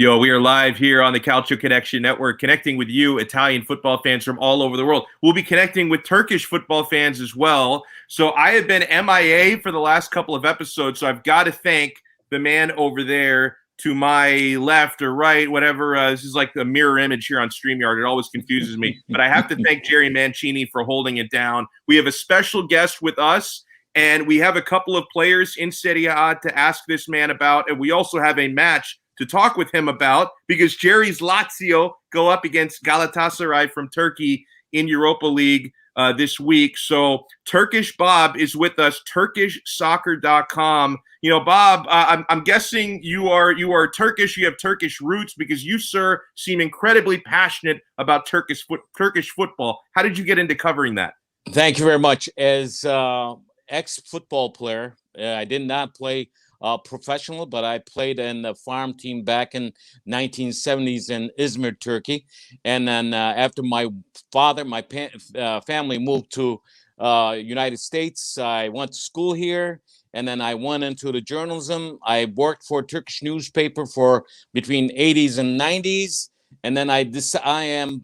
Yo, we are live here on the Calcio Connection Network, connecting with you, Italian football fans from all over the world. We'll be connecting with Turkish football fans as well. So I have been MIA for the last couple of episodes, so I've got to thank the man over there to my left or right, whatever. This is like a mirror image here on StreamYard. It always confuses me. But I have to thank Jerry Mancini for holding it down. We have a special guest with us, and we have a couple of players in Serie A to ask this man about, and we also have a match to talk with him about, because Jerry's Lazio go up against Galatasaray from Turkey in Europa League this week. So Turkish Bob is with us, turkishsoccer.com. You know, Bob, I'm guessing you are Turkish. You have Turkish roots, because you, sir, seem incredibly passionate about Turkish football. How did you get into covering that? Thank you very much. As ex-football player, I did not play professional, but I played in the farm team back in 1970s in Izmir, Turkey. And then after my father, my family moved to United States, I went to school here, and then I went into the journalism. I worked for a Turkish newspaper for between 80s and 90s. And then I am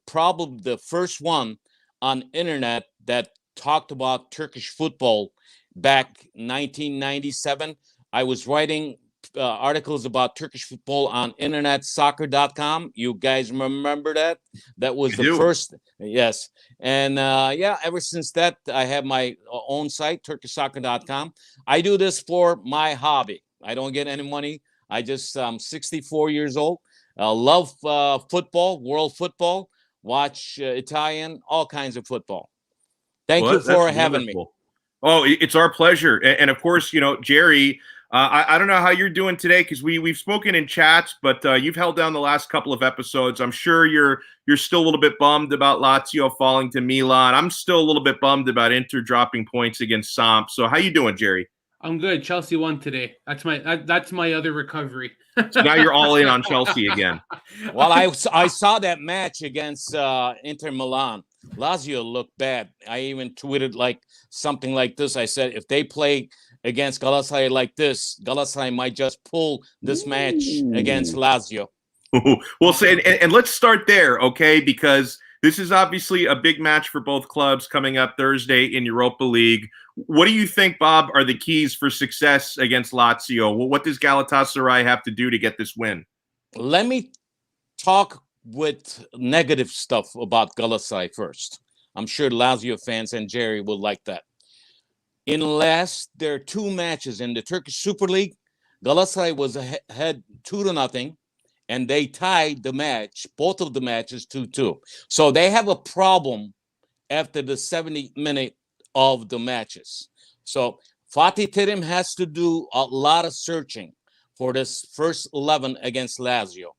probably the first one on internet that talked about Turkish football. Back 1997, I was writing articles about Turkish football on internetsoccer.com. You guys remember that? That was the first. Yes. And ever since that, I have my own site, turkishsoccer.com. I do this for my hobby. I don't get any money. I'm 64 years old. Love football, world football, watch Italian, all kinds of football. Thank you for having me. Oh, it's our pleasure. And of course, you know, Jerry, I don't know how you're doing today, because we've spoken in chats, but you've held down the last couple of episodes. I'm sure you're still a little bit bummed about Lazio falling to Milan. I'm still a little bit bummed about Inter dropping points against Samp. So how you doing, Jerry? I'm good. Chelsea won today. That's my other recovery. So now you're all in on Chelsea again. Well, I saw that match against Inter Milan. Lazio looked bad. I even tweeted something like this. I said, if they play against Galatasaray like this, Galatasaray might just pull this match against Lazio. Well, and let's start there, okay? Because this is obviously a big match for both clubs coming up Thursday in Europa League. What do you think, Bob, are the keys for success against Lazio? Well, what does Galatasaray have to do to get this win? Let me talk with negative stuff about Galatasaray first. I'm sure Lazio fans and Jerry will like that. In their two matches in the Turkish Super League, Galatasaray was ahead 2-0, and they tied the match, both of the matches 2-2. So they have a problem after the 70th minute of the matches. So Fatih Terim has to do a lot of searching for this first 11 against Lazio.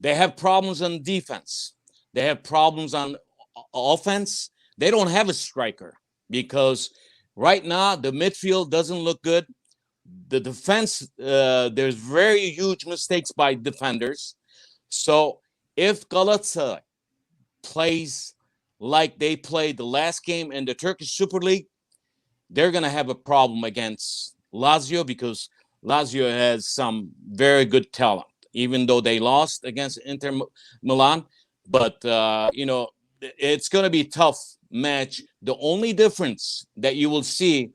They have problems on defense. They have problems on offense. They don't have a striker, because right now the midfield doesn't look good. The defense, there's very huge mistakes by defenders. So if Galatasaray plays like they played the last game in the Turkish Super League, they're going to have a problem against Lazio, because Lazio has some very good talent, even though they lost against Inter Milan. But, it's going to be a tough match. The only difference that you will see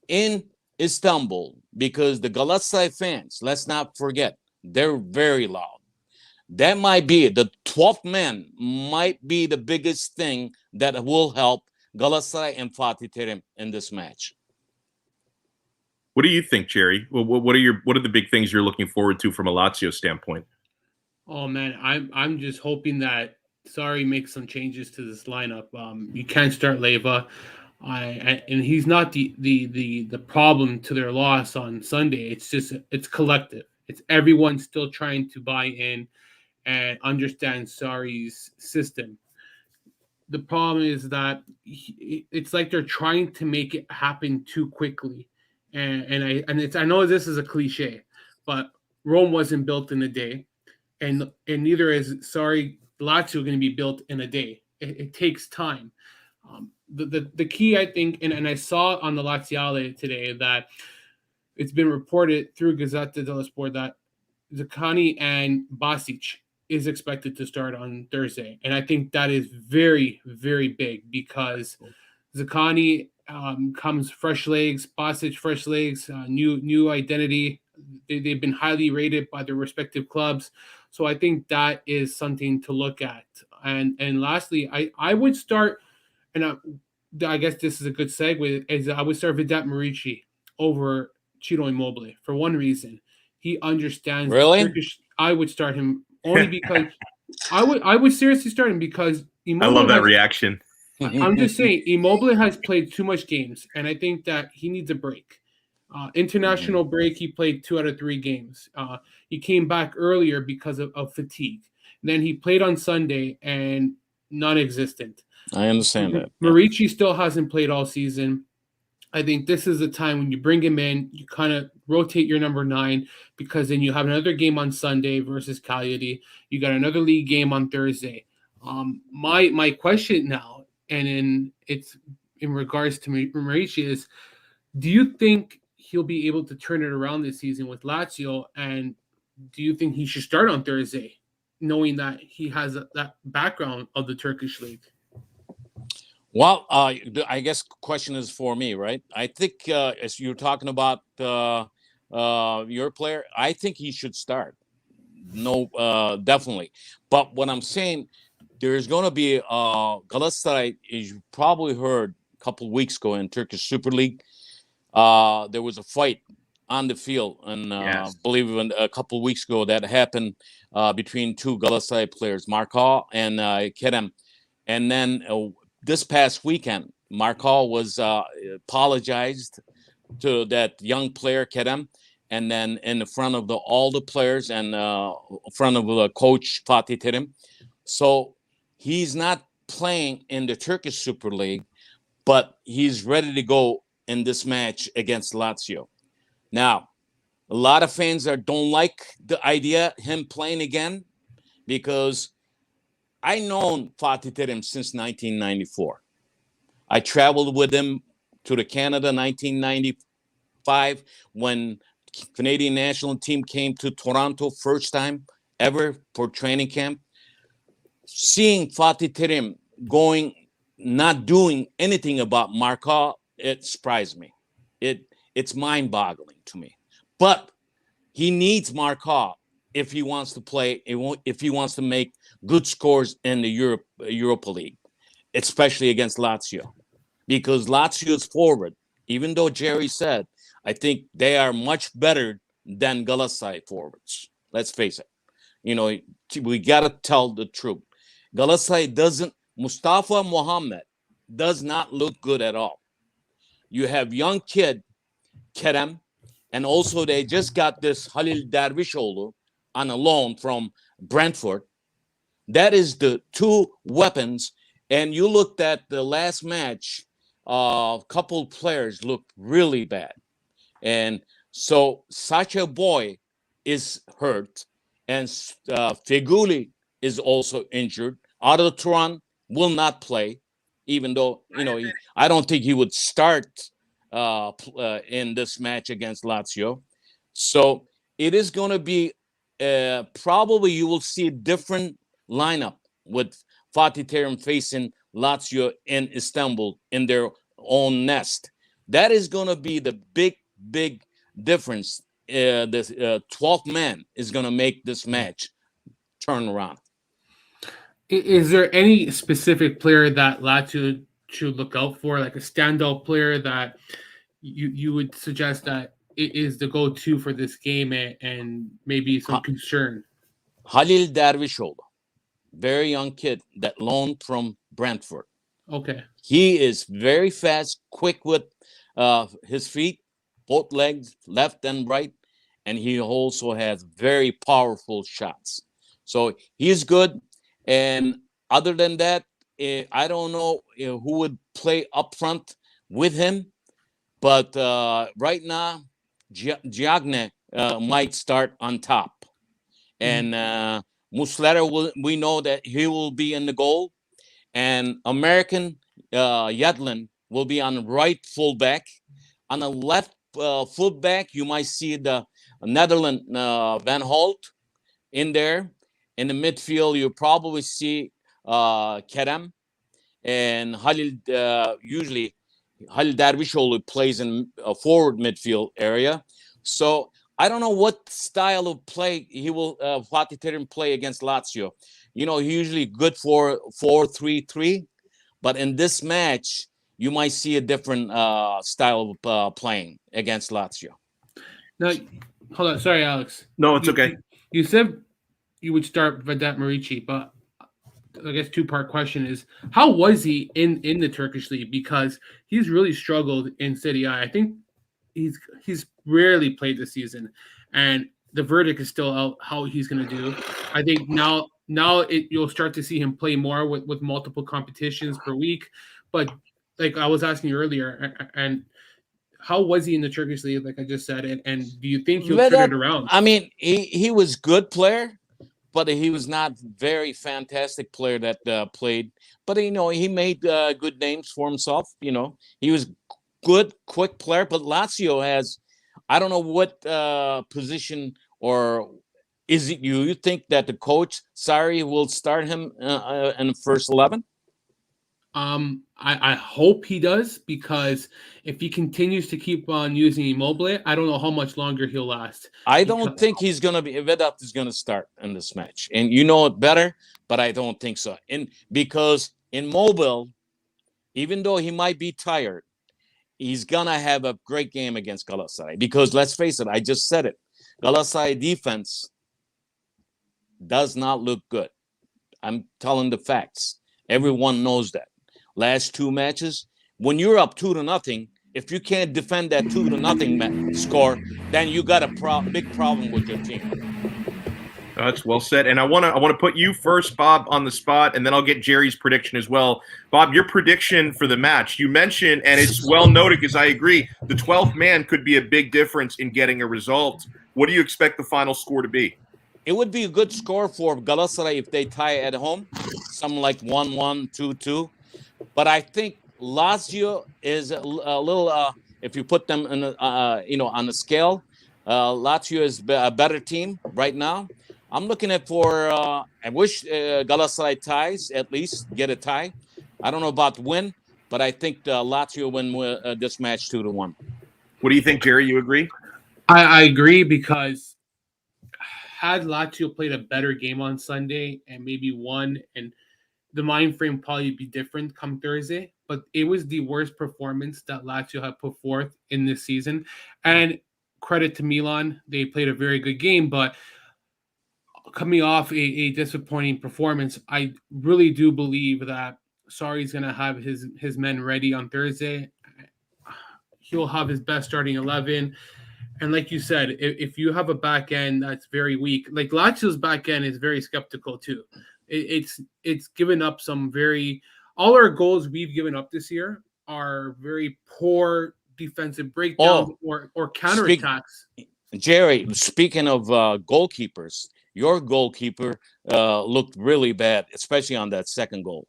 in Istanbul, because the Galatasaray fans, let's not forget, they're very loud. That might be the 12th man might be the biggest thing that will help Galatasaray and Fatih Terim in this match. What do you think, Jerry? What are the big things you're looking forward to from a Lazio standpoint? Oh man, I'm just hoping that Sarri makes some changes to this lineup. You can't start Leva. And he's not the problem to their loss on Sunday. It's collective. It's everyone still trying to buy in and understand Sarri's system. The problem is that it's like they're trying to make it happen too quickly. I know this is a cliche, but Rome wasn't built in a day, and neither is Lazio going to be built in a day. It takes time. The key, I think, and I saw on the Laziale today that it's been reported through Gazzetta dello Sport that Zakani and Basic is expected to start on Thursday. And I think that is very, very big because Zakani comes fresh legs, Basic fresh legs, new identity. They've been highly rated by their respective clubs. So I think that is something to look at. And lastly, I would start, and I guess this is a good segue, is I would start Vedat Marici over Ciro Immobile for one reason. He understands Really? Turkish. I would start him only because I would seriously start him because I love that reaction. I'm just saying Immobile has played too much games, and I think that he needs a break. International break, he played 2 out of 3 games. He came back earlier because of fatigue. Then he played on Sunday and non-existent. I understand that. Marici still hasn't played all season. I think this is the time when you bring him in, you kind of rotate your number 9 because then you have another game on Sunday versus Cagliari. You got another league game on Thursday. My question now, and it's in regards to Marici, is do you think he'll be able to turn it around this season with Lazio? And do you think he should start on Thursday, knowing that he has that background of the Turkish league? Well, I guess question is for me, right? I think as you're talking about your player, I think he should start. No, definitely. But what I'm saying, there's going to be Galatasaray, as you probably heard a couple of weeks ago in Turkish Super League, there was a fight on the field, and Yes. I believe a couple of weeks ago that happened between 2 Galatasaray players, Markal and Kerem. And then this past weekend, Markal was apologized to that young player, Kerem, and then in front of all the players and in front of the coach, Fatih Terim. So he's not playing in the Turkish Super League, but he's ready to go in this match against Lazio. Now, a lot of fans don't like the idea him playing again because I known Fatih Terim since 1994. I traveled with him to the Canada 1995 when Canadian national team came to Toronto first time ever for training camp. Seeing Fatih Terim not doing anything about Markal, it surprised me. It's mind-boggling to me. But he needs Markal if he wants to play, if he wants to make good scores in the Europa League, especially against Lazio. Because Lazio's forward, even though Jerry said, I think they are much better than Galatasaray forwards. Let's face it. We got to tell the truth. Galatasaray Mustafa Mohammed does not look good at all. You have young kid, Kerem, and also they just got this Halil Dervişoğlu on a loan from Brentford. That is the 2 weapons. And you looked at the last match, a couple players looked really bad. And so Sacha Boy is hurt, and Feguli is also injured. Arda Turan will not play, even though, I don't think he would start in this match against Lazio. So it is going to be probably you will see a different lineup with Fatih Terim facing Lazio in Istanbul in their own nest. That is going to be the big difference. The 12th man is going to make this match turn around. Is there any specific player that Lazio should look out for, like a standout player that you would suggest that it is the go-to for this game and maybe some concern? Halil Dervişoğlu, very young kid that loaned from Brentford. Okay. He is very fast, quick with his feet, both legs, left and right, and he also has very powerful shots. So he's good. And other than that, I don't know who would play up front with him. But right now, Giagne might start on top. And Muslera, we know that he will be in the goal. And American Yedlin will be on right fullback. On the left fullback, you might see the Netherlands Van Holt in there. In the midfield, you probably see Kerem and Halil. Usually, Halil Dervişoğlu plays in a forward midfield area. So I don't know what style of play he will Fatih Terim play against Lazio. You know, he's usually good for 4-3-3, but in this match, you might see a different style of playing against Lazio. Now, hold on. Sorry, Alex. No, it's okay. You said you would start Vedat Muriqi, but I guess two-part question is, how was he in the Turkish league? Because he's really struggled in Serie A. I think he's rarely played this season, and the verdict is still out how he's going to do. I think now you'll start to see him play more with multiple competitions per week. But like I was asking you earlier, and how was he in the Turkish league? Like I just said, and do you think he'll turn it around? I mean, he was good player, but he was not very fantastic player that played. But you know, he made good names for himself. You know, he was good, quick player. But Lazio has, I don't know what position, or is it you think that the coach Sarri will start him in the first 11? I hope he does, because if he continues to keep on using Immobile, I don't know how much longer he'll last. I don't think he's going to be, Vedat is going to start in this match. And you know it better, but I don't think so. And because Immobile, even though he might be tired, he's going to have a great game against Galatasaray. Because let's face it, I just said it. Galatasaray defense does not look good. I'm telling the facts. Everyone knows that. Last two matches, when you're up 2-0, if you can't defend that 2-0 score, then you got a big problem with your team. That's well said. And I want to put you first, Bob, on the spot, and then I'll get Jerry's prediction as well. Bob, your prediction for the match. You mentioned, and it's well noted because I agree, the 12th man could be a big difference in getting a result. What do you expect the final score to be? It would be a good score for Galatasaray if they tie at home, something like 1-1, 2-2. But I think Lazio is a little. If you put them in, on the scale, Lazio is a better team right now. I'm looking at I wish Galatasaray ties, at least get a tie. I don't know about win, but I think Lazio win this match 2-1. What do you think, Jerry? You agree? I agree, because had Lazio played a better game on Sunday and maybe won, and the mind frame probably be different come Thursday, but it was the worst performance that Lazio had put forth in this season. And credit to Milan, they played a very good game, but coming off a disappointing performance, I really do believe that Sarri's going to have his men ready on Thursday. He'll have his best starting 11. And like you said, if you have a back end that's very weak, like Lazio's back end is very skeptical too. It's given up some all our goals we've given up this year are very poor defensive breakdowns or counterattacks. Jerry, speaking of goalkeepers, your goalkeeper looked really bad, especially on that second goal.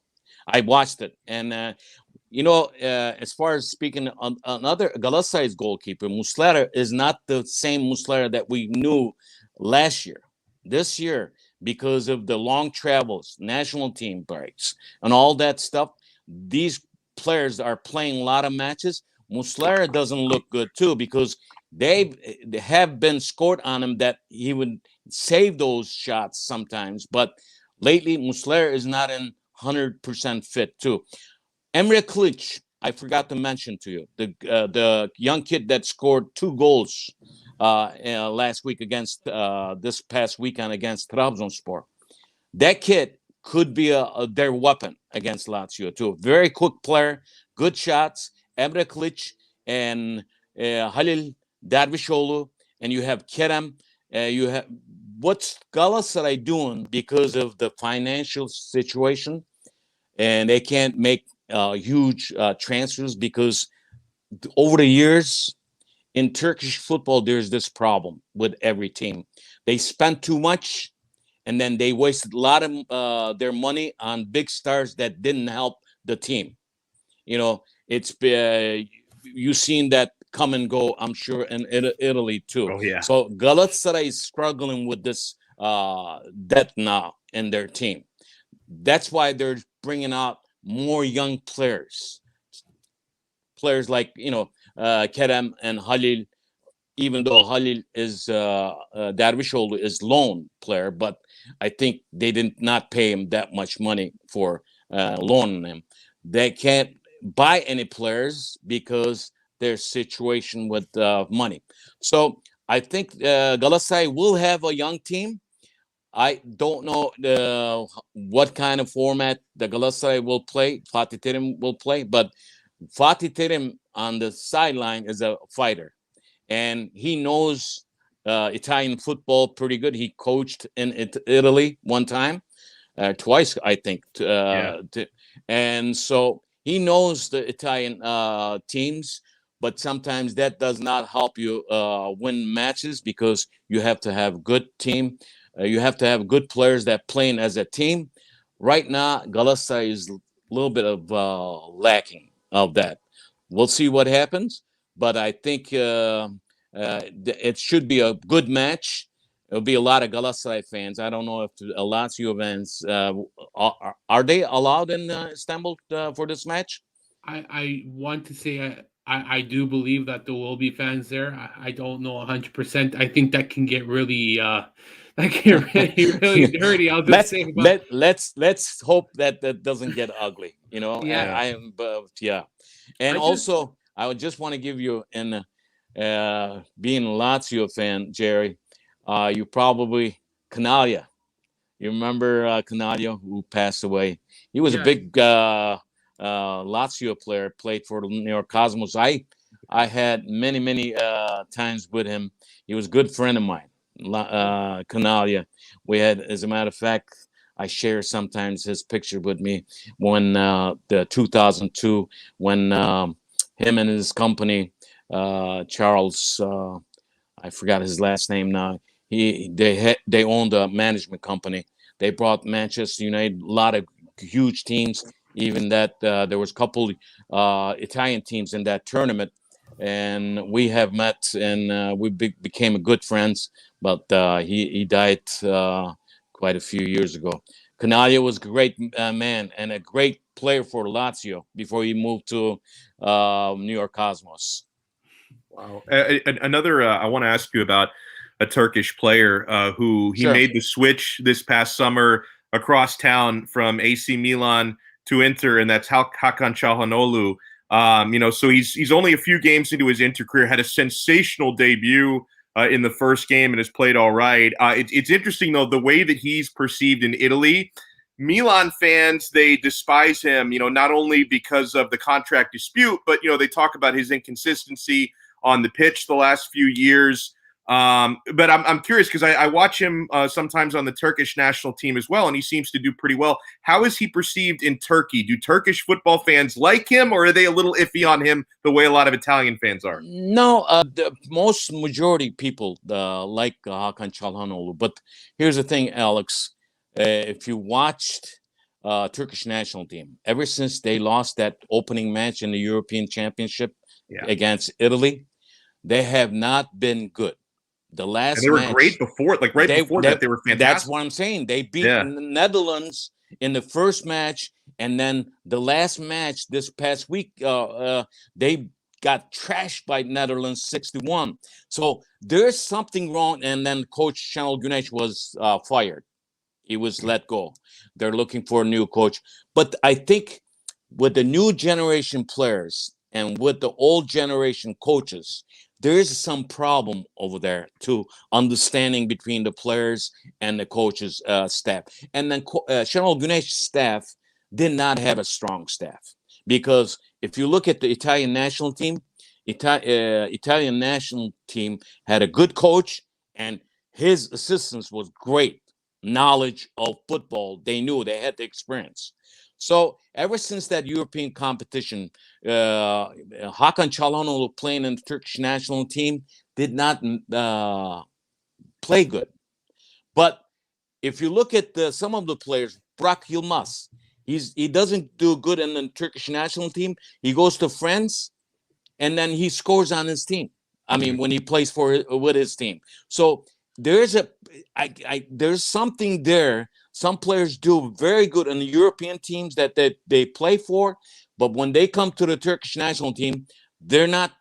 I watched it, and as far as speaking on another Galatasaray's goalkeeper, Muslera is not the same Muslera that we knew last year. This year, because of the long travels, national team breaks, and all that stuff, these players are playing a lot of matches. Muslera doesn't look good too, because they have been scored on him that he would save those shots sometimes. But lately, Muslera is not in 100% fit too. Emre Kılıç, I forgot to mention to you, the young kid that scored 2 goals last week against this past weekend against Trabzonspor. That kid could be their weapon against Lazio too. Very quick player, good shots. Emre Kılıç and Halil Dervişoğlu, and you have Kerem. You have what's Galatasaray doing because of the financial situation, and they can't make huge transfers because over the years in Turkish football, there's this problem with every team. They spent too much, and then they wasted a lot of their money on big stars that didn't help the team. You know, you've seen that come and go, I'm sure, in Italy too. Oh yeah. So Galatasaray is struggling with this depth now in their team. That's why they're bringing out more young players. Players like, Kerem and Halil, even though Halil is Dervişoğlu is loan player, but I think they did not pay him that much money for loaning him. They can't buy any players because their situation with money. So I think Galatasaray will have a young team. I don't know what kind of format the Galatasaray will play, Fatih Terim will play, but Fatih Terim on the sideline is a fighter, and he knows Italian football pretty good. He coached in Italy one time, twice, I think. And so he knows the Italian teams, but sometimes that does not help you win matches because you have to have good team. You have to have good players that playing as a team. Right now, Galatasaray is a little bit of lacking of that. We'll see what happens, but I think it should be a good match. There'll be a lot of Galatasaray fans. I don't know if Lazio fans are they allowed in Istanbul for this match? I want to say I do believe that there will be fans there. I don't know 100%. I think that can get really really dirty. I'll just say. Let's hope that doesn't get ugly. Yeah. I am, yeah. And also, I would just want to give you, being a Lazio fan, Jerry, you probably Canaglia. You remember Canaglia, who passed away? He was a big Lazio player, played for the New York Cosmos. I had many times with him. He was a good friend of mine, Canaglia. We had, as a matter of fact, I share sometimes his picture with me when the 2002, when him and his company, Charles, I forgot his last name now. They owned a management company. They brought Manchester United, a lot of huge teams. Even that there was a couple Italian teams in that tournament, and we have met and we became good friends. But he died quite a few years ago. Canaglia was a great man and a great player for Lazio before he moved to New York Cosmos. Wow. Another, I want to ask you about a Turkish player who he made the switch this past summer across town from AC Milan to Inter, and that's Hakan Çalhanoğlu. So he's only a few games into his Inter career, had a sensational debut in the first game and has played all right. It's interesting, though, the way that he's perceived in Italy. Milan fans, they despise him, not only because of the contract dispute, but, they talk about his inconsistency on the pitch the last few years. But I'm curious because I watch him sometimes on the Turkish national team as well, and he seems to do pretty well. How is he perceived in Turkey? Do Turkish football fans like him, or are they a little iffy on him the way a lot of Italian fans are? No, the most majority people like Hakan Çalhanoğlu. But here's the thing, Alex. If you watched Turkish national team, ever since they lost that opening match in the European Championship against Italy, they have not been good. The last and they were match, great before, before that, they were fantastic. That's what I'm saying. They beat the Netherlands in the first match, and then the last match this past week, they got trashed by Netherlands 6-1. So there's something wrong. And then Coach Şenol Güneş was fired. He was let go. They're looking for a new coach. But I think with the new generation players and with the old generation coaches, there is some problem over there to understanding between the players and the coaches' staff. And then Şenol Güneş's staff did not have a strong staff, because if you look at the Italian national team, Italian national team had a good coach, and his assistants was great knowledge of football. They knew, they had the experience. So ever since that European competition, Hakan Çalhanoğlu playing in the Turkish national team did not play good. But if you look at some of the players, Burak Yılmaz, he doesn't do good in the Turkish national team. He goes to France and then he scores on his team. I mean, when he plays with his team. So there's there's something there. Some players do very good in the European teams that they play for, but when they come to the Turkish national team, they're not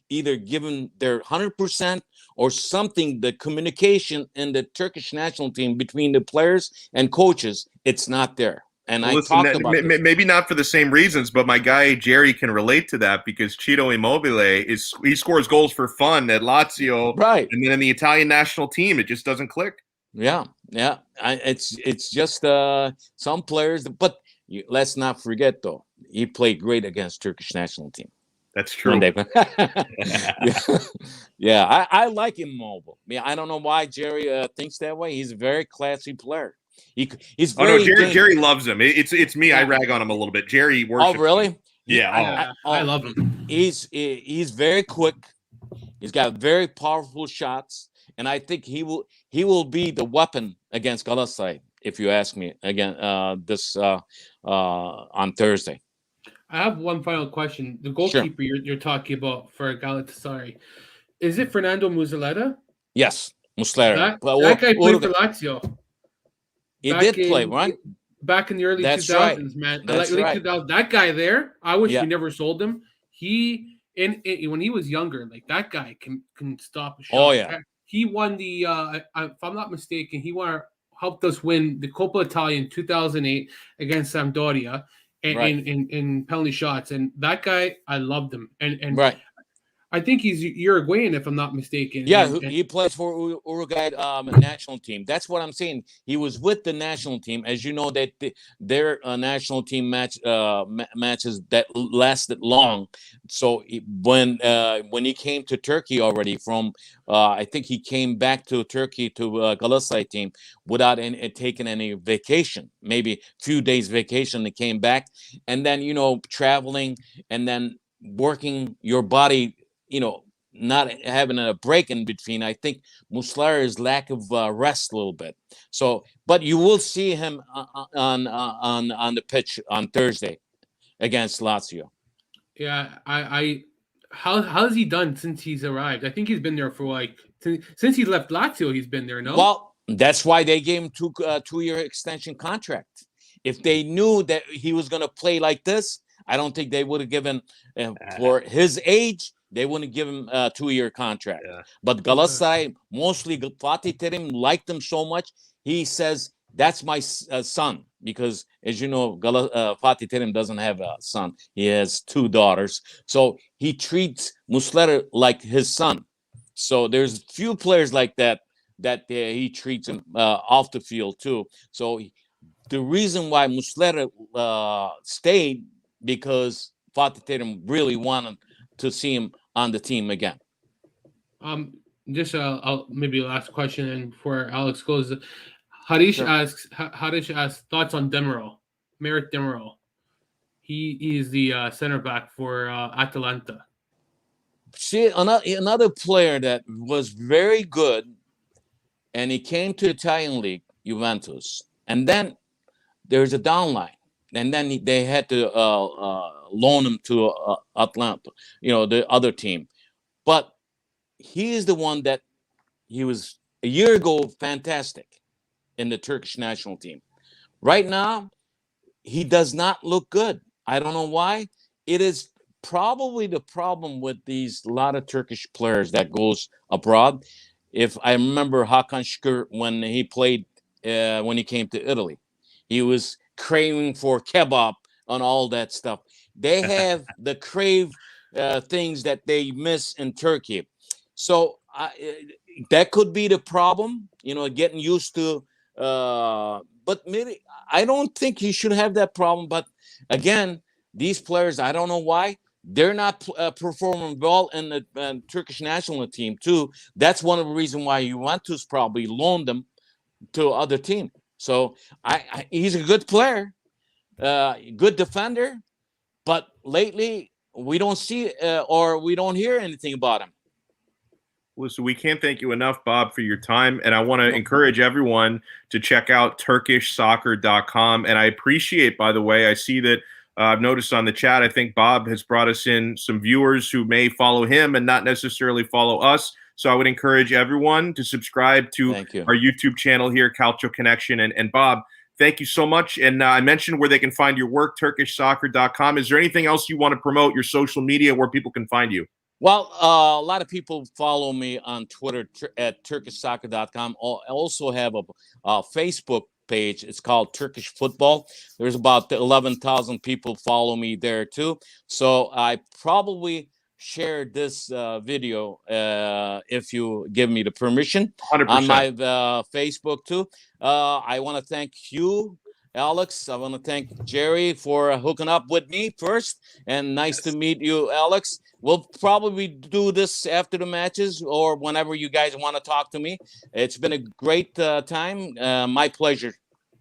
either given their 100% or something. The communication in the Turkish national team between the players and coaches, it's not there. And well, listen, maybe not for the same reasons, but my guy Jerry can relate to that because Ciro Immobile he scores goals for fun at Lazio, right? And then in the Italian national team, it just doesn't click. Yeah. It's just some players, but let's not forget though, he played great against Turkish national team. That's true. Yeah, I like Immobile. Yeah, I don't know why Jerry thinks that way. He's a very classy player. He's very. Jerry loves him. It's me. Yeah. I rag on him a little bit. Jerry worships. Oh, really? Him. Yeah. I love him. He's very quick. He's got very powerful shots, and I think he will be the weapon against Galatasaray. If you ask me again, this on Thursday. I have one final question. The goalkeeper you're talking about for Galatasaray, is it Fernando Muslera? Yes, Muslera. That guy played for Lazio. He did play, right? Back in the early 2000s, right. man. That's right. 2000s, that guy there, I wish we never sold him. When he was younger, like that guy can stop a shot. Oh yeah. He won the if I'm not mistaken, helped us win the Coppa Italia in 2008 against Sampdoria in penalty shots. And that guy, I loved him. And right. I think he's Uruguayan, if I'm not mistaken. Yeah, he plays for Uruguay national team. That's what I'm saying. He was with the national team, as you know that their national team matches that lasted long. So when he came to Turkey already from, I think he came back to Turkey to Galatasaray team without taking any vacation, maybe a few days vacation. He came back, and then traveling and then working your body. Not having a break in between. I think Muslera's lack of rest a little bit. So, but you will see him on the pitch on Thursday against Lazio. Yeah, how has he done since he's arrived? I think he's been there for since he left Lazio. He's been there. No. Well, that's why they gave him two-year extension contract. If they knew that he was going to play like this, I don't think they would have given for his age. They wouldn't give him a 2-year contract. Yeah. But Galatasaray, mostly Fatih Terim, liked him so much. He says, that's my son. Because, as you know, Fatih Terim doesn't have a son. He has 2 daughters. So he treats Muslera like his son. So there's few players like that he treats him off the field, too. So the reason why Muslera stayed, because Fatih Terim really wanted to see him on the team again. Just maybe last question, and before Alex goes, Harish asks thoughts on Demiral, Merrick Demiral. He is the center back for Atalanta. See, another player that was very good, and he came to Italian league, Juventus, and then there's a downline. And then they had to loan him to Atlanta, the other team. But he is the one that he was a year ago fantastic in the Turkish national team. Right now, he does not look good. I don't know why. It is probably the problem with a lot of Turkish players that goes abroad. If I remember Hakan Şükür when he played, when he came to Italy, he was craving for kebab and all that stuff. They have the crave things that they miss in Turkey. So that could be the problem, getting used to. But maybe I don't think he should have that problem. But again, these players, I don't know why. They're not performing well in the Turkish national team, too. That's one of the reasons why Juventus probably loaned them to other team. So he's a good player, good defender, but lately we don't see or we don't hear anything about him. Listen, we can't thank you enough, Bob, for your time. And I want to encourage everyone to check out TurkishSoccer.com. And I appreciate, by the way, I see that I've noticed on the chat, I think Bob has brought us in some viewers who may follow him and not necessarily follow us. So I would encourage everyone to subscribe to our YouTube channel here, Calcio Connection. And Bob, thank you so much. And I mentioned where they can find your work, turkishsoccer.com. Is there anything else you want to promote, your social media, where people can find you? Well, a lot of people follow me on Twitter at turkishsoccer.com. I also have a Facebook page. It's called Turkish Football. There's about 11,000 people follow me there too. So I probably share this video if you give me the permission 100%. on my Facebook too. I want to thank you, Alex. I want to thank Jerry for hooking up with me first, and nice to meet you, Alex. We'll probably do this after the matches or whenever you guys want to talk to me. It's been a great time. My pleasure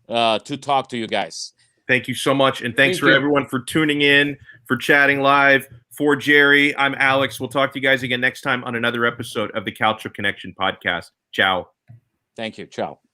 to talk to you guys. Thank you so much. And thanks for everyone for tuning in, for chatting live. For Jerry, I'm Alex. We'll talk to you guys again next time on another episode of the Calcio Connection podcast. Ciao. Thank you. Ciao.